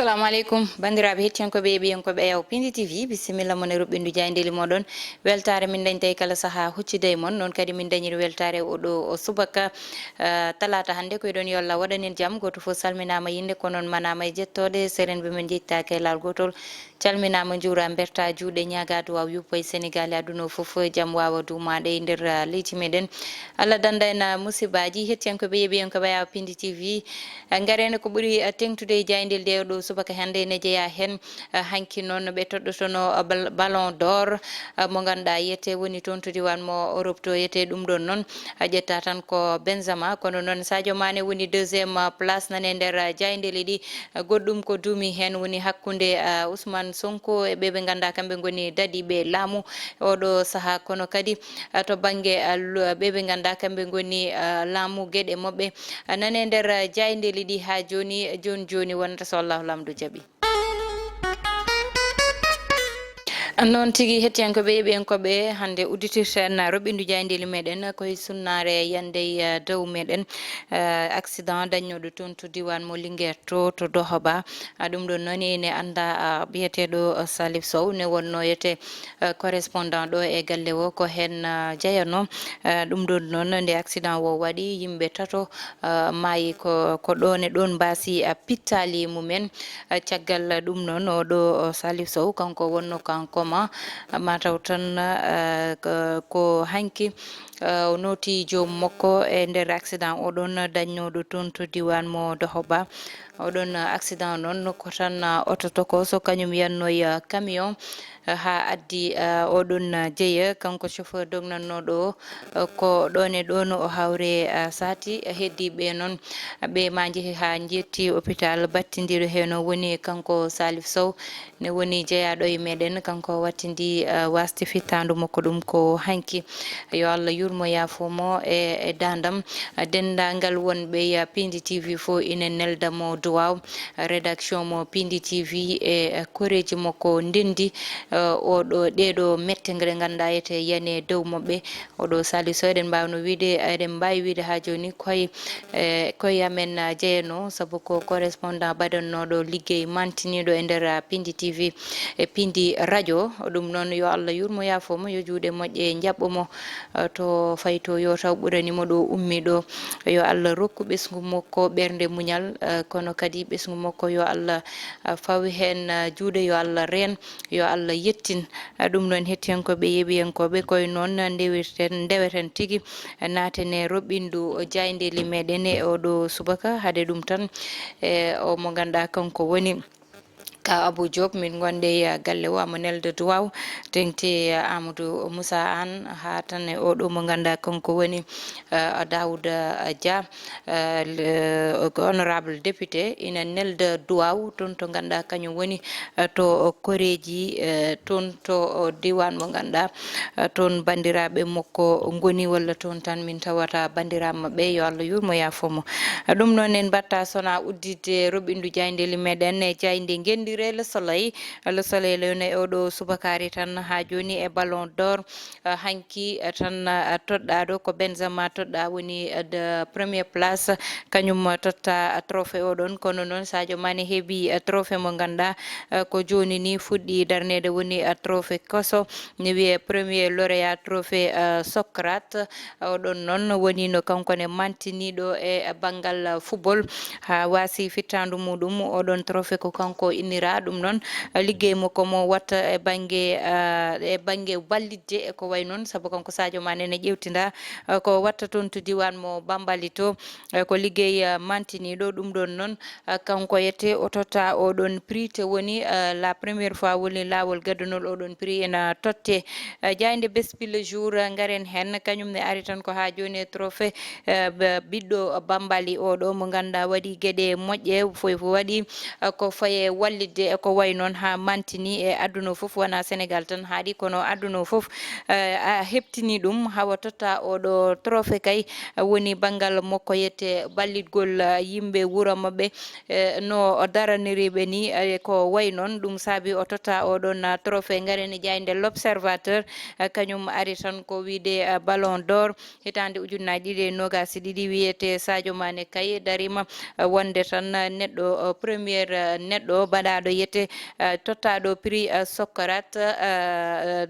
assalamu alaikum bandiraɓe hettiyankoɓe ɓiyankoɓe yaw Pindi TV bisimilla mon e ruɓɓindu jayndeli moɗon weltare min dañtayi kala saaha hucciday mon noon kadi min dañiri weltare oɗo o subaka talata hande koye ɗon yo Allah waɗanen jaam goto foof salminama yinde ko noon manama e jettode serenɓe men jettaki e lawol gotol calminama juura berta juuɗe ñaga duwaw yuppo e Sénégal e aduna o foof jaam wawa dumade e nder leydi meɗen Allah danda en musibaji hettiyankoɓe ɓiyankoɓe yaw Pindi TV garene ko ɓuuri tengtude e jaydel de ɗo subaka hande ne jeeya hen hanki noon ɓe toɗɗotono ballon d'or mo ganduɗa yiyete woni toon to diwan mo Europe to yiyete ɗum ɗon noon ƴetta tan ko Benzema kono noon Sadio Mané woni deuxiéme place nane nder jaydeli ɗi goɗɗum ko duumi hen woni hakkude Ousmane Sonko e ɓe ganduɗa kamɓe goni daɗiɓe laamu oɗo saaha kono kadi to banggue ɓe ganduɗa kamɓe goni laamu gueɗe mabɓe nane nder jaydeli ɗi ha joni wonata so Allahu lamɗo jaaɓi noon tigui hettiyankoɓe ɓiyankoɓe hande udditirten roɓɓindu jaydeli meɗen koye sunnare yande dow meɗen accident dañnoɗo toon to diwan mo Linguére to Dohoba ɗum ɗon noon ene anda biyeteɗo Salif Sow ne wonno yete correspondant ɗo e galle o ko hen jeeyano ɗum ɗon noon nde accident o waɗi yimɓe tato maayi ko ɗon e ɗon mbasi pittali mumen caggal ɗum noon oɗo Salif Sow kanko wonno kanko mataw tan ko hanki o noti joom makko e nder accident oɗon dañnoɗo toon to diwan mo Dohoba oɗon accident noon ko tan auto tokoso kañum yannoy camion ha addi oɗon jeeya kanko chauffeur dognannoɗo ko ɗon e ɗon o hawre sati heddiɓe noon ɓe ma jeehi ha jetti hôpital battidiro hen woni kanko Salif Sow ne woni jeeyaɗo e meɗen kanko wattidi wasde fittandu makko ɗum ko hanki yo Allah yurmo yafomo e dandam dendagal wonɓe Pindi TV fo ina neldamo duwaw rédaction mo Pindi TV e koreji makko ndendi oɗo ɗeɗo mette ngre ganduɗa yete yane dow mabɓe oɗo Salif Sow eɗen mbawno wiide eɗen mbawi wiide ha joni koye amen jeeyano saabu ko correspondant baɗannoɗo ligguey mantiniɗo e nder Pindi TV e Pindi radio ɗum noon yo Allah yurmo yafomo yo juuɗe moƴƴe jaɓɓomo to fayi to yo taw ɓuranimo ɗo ummi ɗo yo Allah rokku ɓesgu makko ɓernde muñal kono kadi ɓesgu makko yo Allah fawi hen juuɗe yo Allah reen yo Allah yettin ɗum noon hettiyankoɓe yeɓiyankoɓe koye noon ndeweten tigui natene roɓɓindu jaydeli meɗen e oɗo subaka haade ɗum tan e o mo ganduɗa kanko woni ka Abou Diop min gonde galle o amo nelde duwaw tengti Amadou Moussa Anne ha tan e oɗo mo ganduɗa kanko woni Daouda Dia honorable député ina nelda duwaw toon to ganduɗa kañum woni to koreji toon to diwan mo ganduɗa toon bandiraɓe makko goni walla toon tan min tawata bandiraɓe mabɓe yo Allah yurmo yafomo ɗum noon en batta sona uddide roɓɓindu jaydeli meɗen e jayde gendire le soleil lene oɗo subakari tan ha joni e ballon d'or hanki tan toɗɗa ɗo ko Benzema toɗɗa woni de première place kañum totta trophée oɗon kono noon Sadio Mané heeɓi trophée mo ganduɗa ko joni ni fuɗɗi darnede woni trophée koso ne wiye premier lauréat trophée Socrate oɗon noon woni no kankone mantiniɗo e banggal football ha wasi fittandu muɗum oɗon trophée ko kanko innira ɗum noon liggey makko mo watta e banggue wallidde e ko way noon saabu kanko Sadio Mané ne ƴewtinda ko watta toon to diwan mo Bambali to ko liggey mantiniɗo ɗum ɗon noon kanko yette o totta oɗon prix te woni la première fois woni lawol gaddanol oɗon prix ena totte jayde bespi le jour garen hen kañum ne ari tan ko ha joni trophée ɓiɗɗo Bambali oɗo mo ganduɗa waɗi gueɗe moƴƴe foy waɗi ko faye wallide wallidde ko way noon ha mantini e aduna fof wana Sénégal tan haaɗi kono aduna fof a heɓtini ɗum hawa totta oɗo trophée kay woni banggal makko yette ballitgol yimɓe wuro mabɓe no daraniriɓe ni ko way noon ɗum saabi o totta oɗon trophée garene jayde l'observateur kañum ari tan ko wiide ballon d'or hitande ujunnaje ɗiɗi e nogas ɗiɗi wiyete Sadio Mané kay darima wonde tan neɗɗo premiére neɗɗo baɗaɗo yette tottaɗo prix Socrate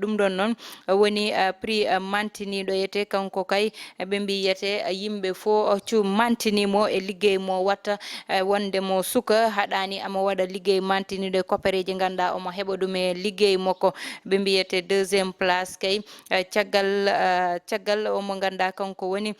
ɗum ɗon noon woni prix mantiniɗo yete kanko kay ɓe mbi yete yimɓe fo mantinimo e liggey mo watta wonde mo suka haɗani ama waɗa liggey mantiniɗo e koppareji ganduɗa omo heɓa ɗum e liggey makko ɓe mbiyete deuxiéme place kay caggal omo ganduɗa kanko woni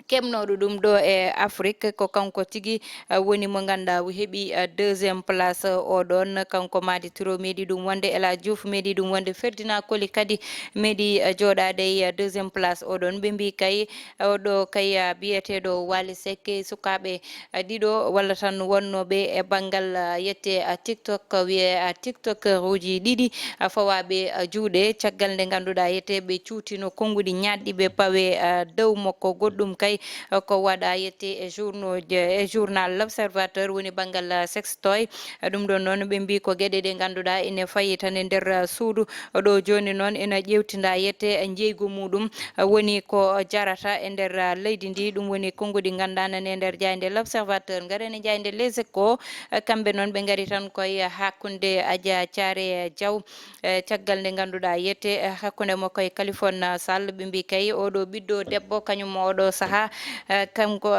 kemnoɗo ɗum ɗo e Afrique ko kanko tigi woni mo ganduɗa o heeɓi deuxiéme place oɗon kanko Madi Touré meeɗi ɗum wonde El Hadji Diouf meeɗi ɗum wonde Ferdinand Coly kadi meeɗi joɗade e deuxiéme place oɗon ɓe mbi kay oɗo kay biyeteɗo Wally Seck sukaɓe ɗiɗo walla tan wonnoɓe e banggal yette TikTok wiye TikToker uji ɗiɗi fawaɓe juuɗe caggal nde ganduɗa yette ɓe cuutino konguɗi ñaɗɗiɓe pawe dow makko goɗɗum kay ko waɗa yette e journal l'observateur woni banggal sextoy ɗum ɗon noon ɓe mbi ko gueɗe ɗe ganduɗa ene fayi tan e nder suudu ɗo joni noon ene ƴewtinda yette jeygu muɗum woni ko jarata e nder leydi ndi ɗum woni konguɗi ganduɗa nane e nder jayde l'observateur garene jayde les échos kamɓe noon ɓe gari tan koye hakkude Adja Thiaré Diaw caggal nde ganduɗa yette hakkude makko e Kaliphone Sall ɓe mbi kay oɗo ɓiɗɗo debbo kañum oɗo saaha kanko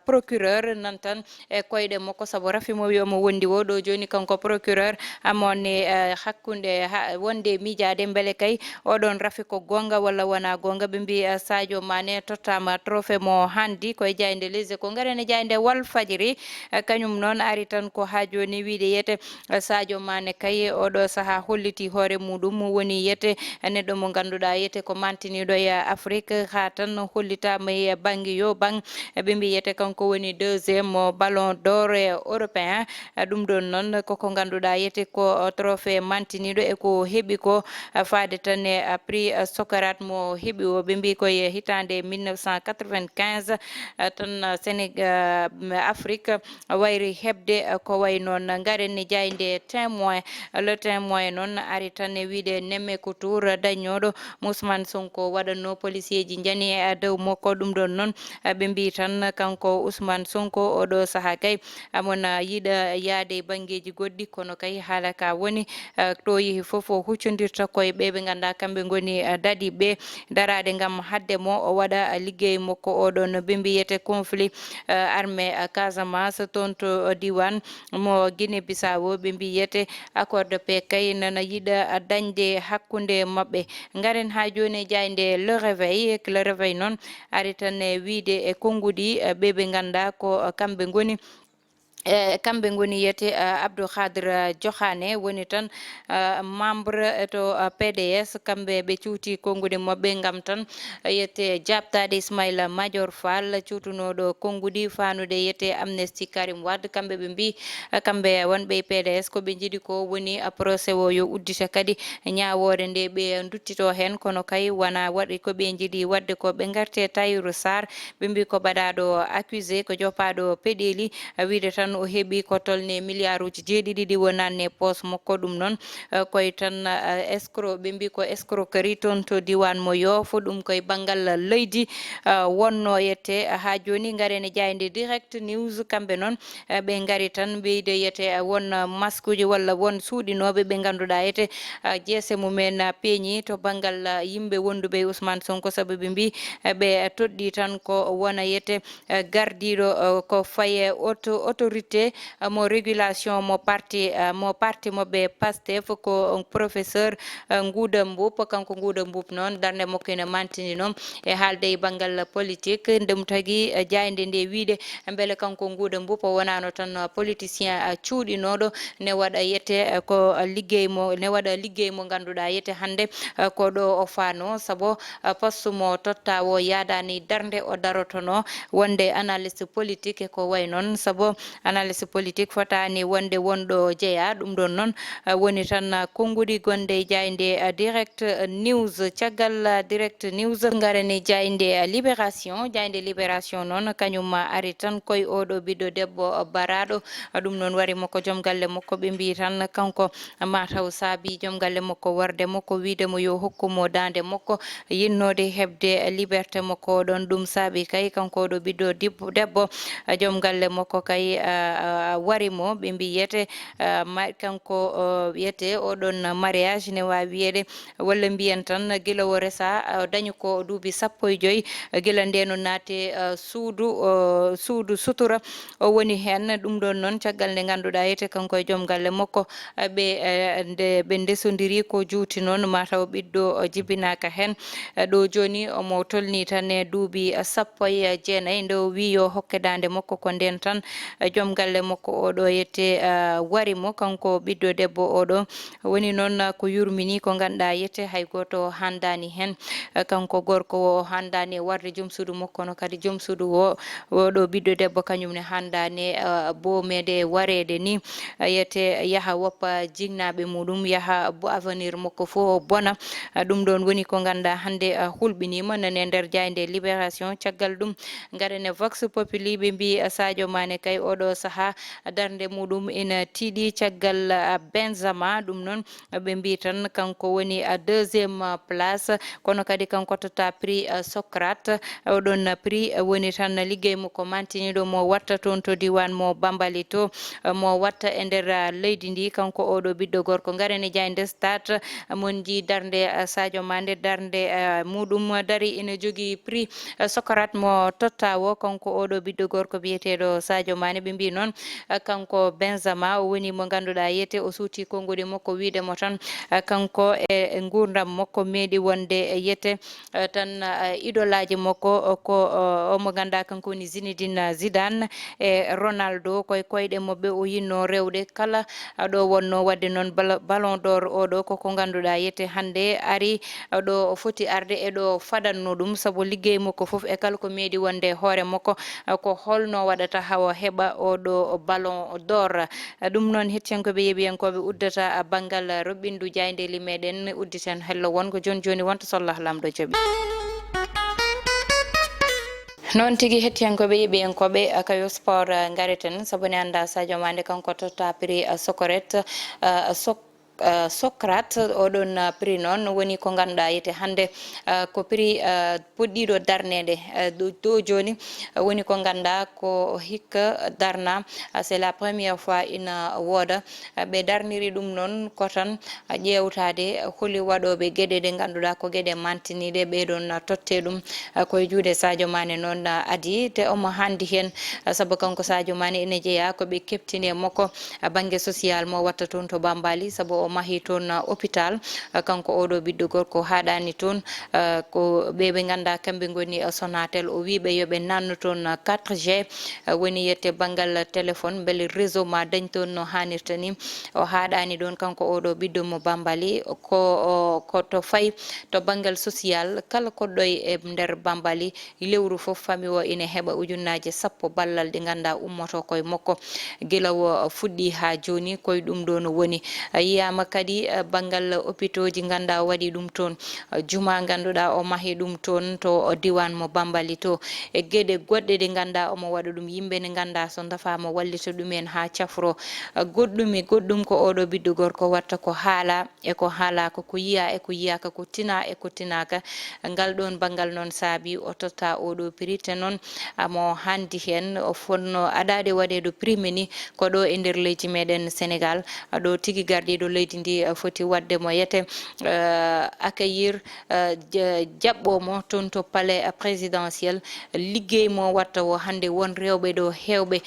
procureur nan tan e koyɗe makko saabu rafimo wi omo wondi o ɗo joni kanko procureur amone hakkude wonde miijade beele kay oɗon rafi ko gonga walla wona gonga ɓe mbi Sadio Mané tottama trophée mo handi koye jayde les échos garene jayde Walfadjri kañum noon ari tan ko ha joni wiide yete Sadio Mané kay oɗo saaha holliti hoore muɗum woni yete neɗɗo mo ganduɗa yete ko mantiniɗo e Afrique ha tan hollitama e banggue yo bang ɓe mbiyete kanko woni deuxiéme ballon d'or européen ɗum ɗon noon koko ganduɗa yete ko trophée mantiniɗo e ko heeɓi ko faade tan e prix Socrate mo heeɓi o ɓe mbi koye hitande 1995 tan Sénégal Afrique wayri hebde ko way noon garenne jayde témoin le témoin noon ari tan e wiide nemme ko tour dañoɗo Ousmane Sonko waɗanno policier ji jani e dow makko ɗum ɗon noon ɓe mbi tan kanko Ousmane Sonko oɗo saaha kay amona yiɗa yaade banggueji goɗɗi kono kay haala ka woni to yeehi foof o huccodirta koye ɓe ganduɗa kamɓe goni daɗiɓe darade gam hadde mo o waɗa liggey makko oɗon ɓe mbiyete conflit armé Casamance toon to diwan mo Guinée Bissau ɓe mbiyete accord de paix kay nana yiɗa dañde hakkude mabɓe garen ha joni jayde le réveil noon ari tan e wiide e konngudi ɓe ganduɗa ko kamɓe goni kamɓe goni yete Abdou Khadre Diokhane woni tan membre to PDS kamɓe ɓe cuuti kongude mabɓe gam tan yette jabtade Ismaïla Madior Fall cuutunoɗo konngudi fanude yette Amnesty Karim Wade kamɓe ɓe mbi kamɓe wonɓe PDS ko ɓe jiiɗi ko woni procès o yo uddita kadi ñawore nde ɓe duttito hen kono kay wona waɗi ko ɓe jiiɗi wadde ko ɓe garte Tahirou Sarr ɓe mbi ko baɗaɗo accusé ko jopaɗo peɗeli wiide tan o heeɓi ko tolne milliard uji jeeɗiɗi wonanne poos makko ɗum noon koye tan escroc ɓe mbi ko escroquerie toon to diwan mo Yoff ɗum koye banggal leydi wonno yette ha joni garene jayde direct news kamɓe noon ɓe gari tan ɓeyde yete won masque uji walla won suuɗinoɓe ɓe ganduɗa yete jeese mumen peeñi to banggal yimɓe wonduɓe Ousmane Sonko saabu ɓe mbi ɓe toɗɗi tan ko wona yete gardiɗo ko faye autorité mo régulation mo parti mabɓe Pastef ko professeur Ngouda Mboup kanko Ngouda Mboup noon darde makko ene mantini noon e haalde e banggal politique ndem tagui jayde nde wiide beele kanko Ngouda Mboup o wonano tan politicien cuuɗinoɗo ne waɗa yette ko liggey mo ganduɗa yette hande ko ɗo o fano saabu poste mo totta o yaadani darde o darotono wonde analyste politique ko way noon saabu analyse politique fotani wonde wondo jeeya ɗum ɗon noon woni tan konngudi gonde jayde direct news caggal direct news ngarani jayde libération noon kañum ari tan koye oɗo ɓiɗɗo debbo baraɗo ɗum noon wari makko joom galle makko ɓe mbi tan kanko mataw saabi joom galle makko warde makko widemo yo hokkumo dande makko yinnode hebde liberté makko ɗon ɗum saabi kay kanko oɗo ɓiɗɗo debbo joom galle makko kay warimo ɓe mbi yete kanko wiyete oɗon mariage ne wawi wiyede walla mbiyen tan gila o resa dañi ko duuɓi 15 gila ndeno naate suudu sutura o woni hen ɗum ɗon noon caggal nde ganduɗa yete kanko e joom galle makko ɓe ndesodiri ko juuti noon mataw ɓiɗɗo jibinaka hen ɗo joni omo tolni tan e duuɓi 19 nde o wi yo hokke dande makko ko nden tan joom galle makko oɗo yette warimo kanko ɓiɗɗo debbo oɗo woni noon ko yurmini ko ganduɗa yette hay goto handani hen kanko gorko o handani warde joom suudu makko no kadi joom suudu oɗo ɓiɗɗo debbo kañum ne handani boomede warede ni yette yaha woppa jinnaɓe muɗum yaha bo avenir makko fo bona ɗum ɗon woni ko ganduɗa hande hulɓinima nane nder jayde libération caggal ɗum garane vox populi ɓe mbi Sadio Mané kay oɗo saaha darde muɗum ina tiiɗi caggal Benzema ɗum noon ɓe mbi tan kanko woni deuxiéme place kono kadi kanko tota prix Socrate oɗon prix woni tan liggey makko mantiniɗo mo watta toon to diwan mo Bambali to mo watta e nder leydi ndi kanko oɗo ɓiɗɗo gorko garane jayde stade mon ji darde Sadio Mané darde muɗum dari ina jogui prix Socrate mo totta o kanko oɗo ɓiɗɗo gorko biyeteɗo Sadio Mané ɓe mbi noon kanko Benzema o woni mo ganduɗa yete o suuti konngudi makko widemo tan kanko e gurdam makko meeɗi wonde yete tan idolaji makko ko omo ganduɗa kanko woni Zinedine Zidane e Ronaldo koye koyɗe mabɓe o yinno rewde kala ɗo wonno wadde noon ballon d'or oɗo koko ganduɗa yete hande ari ɗo foti arde e ɗo fadanno ɗum saabu liggey makko foof e kala ko meeɗi wonde hoore makko ko holno waɗata hawa heɓa oɗo ballon d'or ɗum noon hettiyankoɓe yeeɓiyankoɓe uddata banggal roɓɓindu jaydeli meɗen udditen hello wonko joni wonta so Allah lamɗo jaaɓi noon tigui hettiyankoɓe yeeɓiyankoɓe kayo sport gareten saabu ne anda Sadio Mané kanko totta prix Socrate oɗon prix noon woni ko ganduɗa yete hande ko prix puɗɗiɗo darnede do joni woni ko ganduɗa ko hikka darna c'est la première fois ina wooda ɓe darniri ɗum noon ko tan ƴewtade holi waɗoɓe gueɗe ɗe ganduɗa ko gueɗe mantiniɗe ɓeɗon totte ɗum koye juuɗe Sadio Mané noon adi te omo handi hen saabu kanko Sadio Mané ene jeeya koɓe keptini makko banggue social mo watta toon to Bambali saabu o mahi toon hôpital kanko oɗo ɓiɗɗo gorko haɗani toon ko ɓeɓe ganduɗa kamɓe goni Sonatel o wiɓe yoɓe nannu toon 4G woni yette banggal téléphone beele réseau ma dañ toon no hannirta ni o haɗani ɗon kanko oɗo ɓiɗɗo mo Bambali ko to fayi to banggal social kala koɗɗo e nder Bambali lewru foof famille o ina heɓa ujunnaje 10 ballal ɗe ganduɗa ummoto koye makko guila o fuɗɗi ha joni koye ɗum ɗo no woni yiyama kadi banggal hôpitaux ji ganduɗa o waɗi ɗum toon juma ganduɗa o mahi ɗum toon to diwan mo Bambali to e gueɗe goɗɗe ɗe ganduɗa omo waɗa ɗum yimɓe ne ganduɗa so dafama wallita ɗumen ha cafro goɗɗum ko oɗo ɓiɗɗo gorko watta ko haala e ko haalaka ko yiya e ko yiyaka ko tina e ko tinaka ngal ɗon banggal noon saabi o totta oɗo prix te noon amo handi hen o fonno aɗade waɗeɗo prime ni ko ɗo e nder leydi meɗen Sénégal ɗo tigui garɗiɗo leydi ndi foti wadde mo yete accueillir jaɓɓomo toon to palais présidentiel liggey mo watta o hande won rewɓe ɗo hewɓe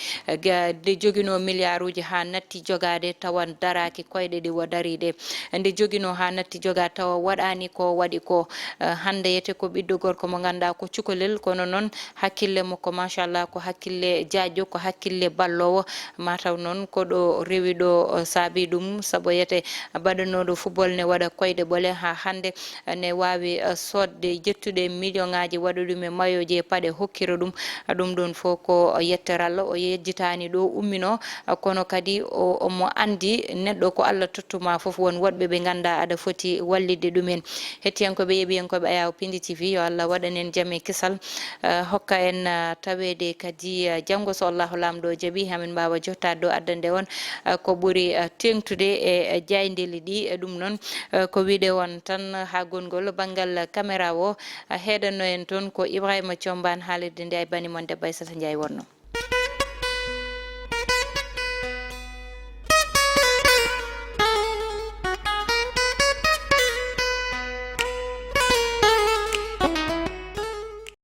de joguino milliard uji ha natti jogade tawan daraki koyɗe ɗe o dari ɗe nde joguino ha natti jogade tawa waɗani ko waɗi ko hande yete ko ɓiɗɗo gorko mo ganduɗa ko cukalel kono noon hakkille makko machallah ko hakkille jaajjo ko hakkille ballowo mataw noon koɗo rewi ɗo saabi ɗum saabu yete baɗanoɗo football ne waɗa koyɗe ɓole ha hande ne wawi sodde jettude million ngaji waɗa ɗum e mayoji e paɗe hokkira ɗum ɗum ɗon fof ko yettere Allah o yejjitani ɗo ummino kono kadi omo andi neɗɗo ko Allah tottuma fof won woɗɓe ɓe ganda aɗa foti wallide ɗumen hettiyankoɓe yeeɓiyankoɓe Ayaw Pindi TV yo Allah waɗanen jaam e kisal hokka en tawede kadi janggo so Allahu lamɗo jaaɓi hamin mbawa jottade ɗo addande on ko ɓuuri tengtude e jaydeli ɗi ɗum noon ko wiide on tan ha gongol banggal caméra o heɗanno en toon ko Ibrahima Thiombane haalirde nde ay banimon debbo Aissata Ndiaye wonno